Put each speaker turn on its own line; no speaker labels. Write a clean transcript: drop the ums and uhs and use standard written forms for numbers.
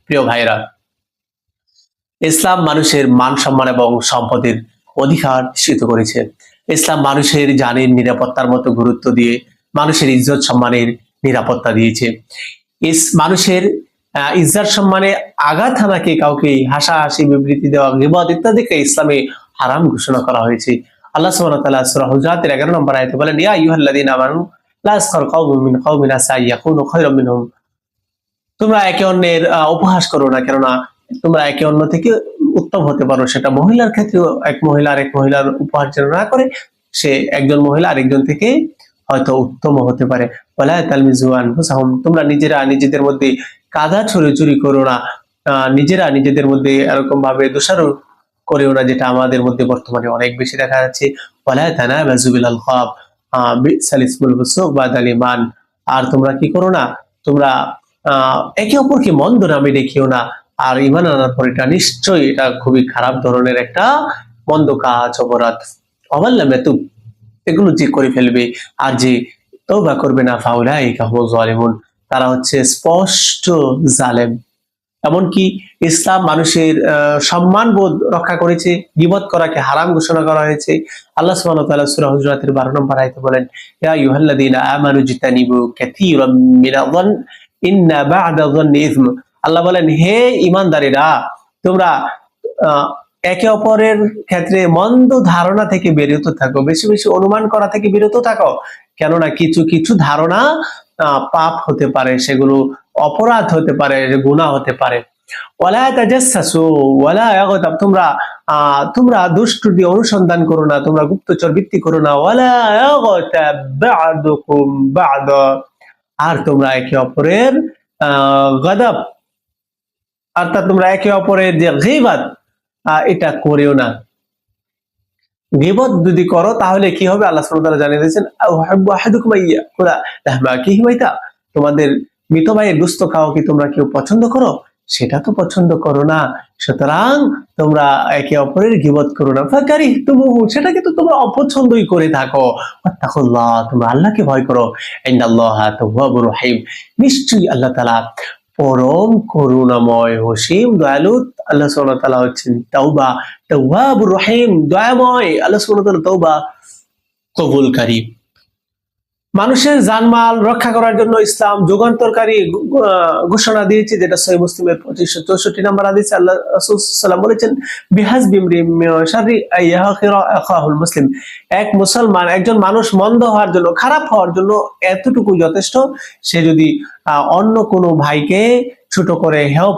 প্রিয় ভাইরা, ইসলাম মানুষের মান সম্মান এবং সম্পদের অধিকার নিশ্চিত করেছে। ইসলাম মানুষের জানের নিরাপত্তার মতো গুরুত্ব দিয়ে মানুষের ইজ্জত সম্মানের নিরাপত্তা দিয়েছে। মানুষের ইজ্জত সম্মানে আঘাত হানাকে, কাউকে হাসাহাসি, বিবৃতি দেওয়া, গীবত ইত্যাদিকে ইসলামে হারাম ঘোষণা করা হয়েছে। আল্লাহ সুবহানাহু ওয়া তাআলা সূরা হুজুরাতের 11 নম্বর আয়াতে বলেন, ইয়া আইয়ুহাল্লাযীনা আমানু লা ইয়াসখার কওমুম মিন কওমিন আসা আইয়াকুনু খায়রাম মিনহুম। তোমরা একে অন্যের উপহাস করো না, কেননা তোমরা একে অন্য থেকে উত্তম হতে পারো। সেটা মহিলার ক্ষেত্রে এক মহিলার উপহাস যেন না করে, সে একজন মহিলা আরেকজন থেকে হয়তো উত্তম হতে পারে। ওয়ালা তালমিজু আনফুসাহুম, তোমরা নিজেরা নিজেদের মধ্যে কাদা ছড়াছড়ি করো না, নিজেরা নিজেদের মধ্যে এরকম ভাবে দোষারোপ করেও না, যেটা আমাদের মধ্যে বর্তমানে অনেক বেশি দেখা যাচ্ছে। ওয়ালা তানাবাযু বিল আলকাব বিসাল ইসমুল ফুসুক বাদাল ঈমান। আর তোমরা কি করো না, তোমরা একে অপরকে মন্দ নামে দেখিও না, আর ঈমান আনার পর এটা নিশ্চয়ই এটা খুবই খারাপ ধরনের একটা মন্দ কাজ, অপরাধ। ওয়াল্লাম ইয়াতুব, এগুলো যে করে ফেলবে আর যে তওবা করবে না, ফাউলাইকা হুমুজ জালিমুন, তারা হচ্ছে স্পষ্ট জালেম। এমনকি ইসলাম মানুষের সম্মান বোধ রক্ষা করেছে, গীবত করাকে হারাম ঘোষণা করা হয়েছে। আল্লাহ সুবহানাহু ওয়া তাআলা সূরা হুজুরাতের 12 নম্বর আয়াতে বলেন, ইয়া আইয়ুহাল্লাযীনা আমানু জিতানিবু কাসীরাম মিনায-যন ইন্না বা'দা-যন্নি ইসম। আল্লাহ বলেন, হে ঈমানদারেরা, তোমরা একে অপরের ক্ষেত্রে মন্দ ধারণা থেকে বিরত থাকো, বেশি বেশি অনুমান করা থেকে বিরত থাকো, কেননা কিছু কিছু ধারণা পাপ হতে পারে, সেগুলো অপরাধ হতে পারে, গুনাহ হতে পারে। ওয়ালা তাজাসসু ওয়ালা ইয়াগতাব, তোমরা দুষ্টুটি অনুসন্ধান করো না, তোমরা গুপ্তচর বৃত্তি করো না। ওয়ালা ইয়াগতাব বা'দুকুম বা'দা, আর তোমরা একে অপরের গদব, অর্থাৎ তোমরা একে অপরের যে গীবত, এটা করেও না। গীবত যদি করো তাহলে কি হবে, আল্লাহ সুবহানাহু ওয়া তাআলা জানিয়ে দিয়েছেন, আউহাব্বু আহাদুকুম আইয়াকুলা লাহমা আখিহি মাইতা, তোমাদের মৃত ভাইয়ের গোশত খাওয়া কি তোমরা কেউ পছন্দ করো? সেটা তো পছন্দ করো না। সুতরাং তোমরা একে অপরের গীবত করো না। ফাকারিহতুমুহু, সেটাকে তো তোমরা অপছন্দই করে থাকো। ওয়াত্তাকুল্লাহ, তোমরা আল্লাহকে ভয় করো। ইন্নাল্লাহা তাওয়াবুর রহিম, নিশ্চয়ই আল্লাহ তাআলা পরম করুণাময়, অসীম দয়ালু। আল্লাহ সুবহানাহু ওয়া তাআলা হচ্ছেন তাওয়াবুর রহিম, দয়াময়। আল্লাহ সুবহানাহু ওয়া তাআলা তওবা কবুলকারী। মানুষের জানমাল রক্ষা করার জন্য ইসলাম যুগান্তরকারী ঘোষণা দিয়েছে, যেটা সহিহ মুসলিমের 2564 নম্বর হাদিসে আল্লাহ রাসূল সাল্লাল্লাহু আলাইহি ওয়াসাল্লাম বলেছেন, বিহাসবি ইমরিইন মিন শাররি আইয়াহকিরা আখাহুল মুসলিম, এক মুসলমান, একজন মানুষ মন্দ হওয়ার জন্য, খারাপ হওয়ার জন্য এতটুকু যথেষ্ট, সে যদি অন্য কোনো ভাইকে ছোট করে হেয়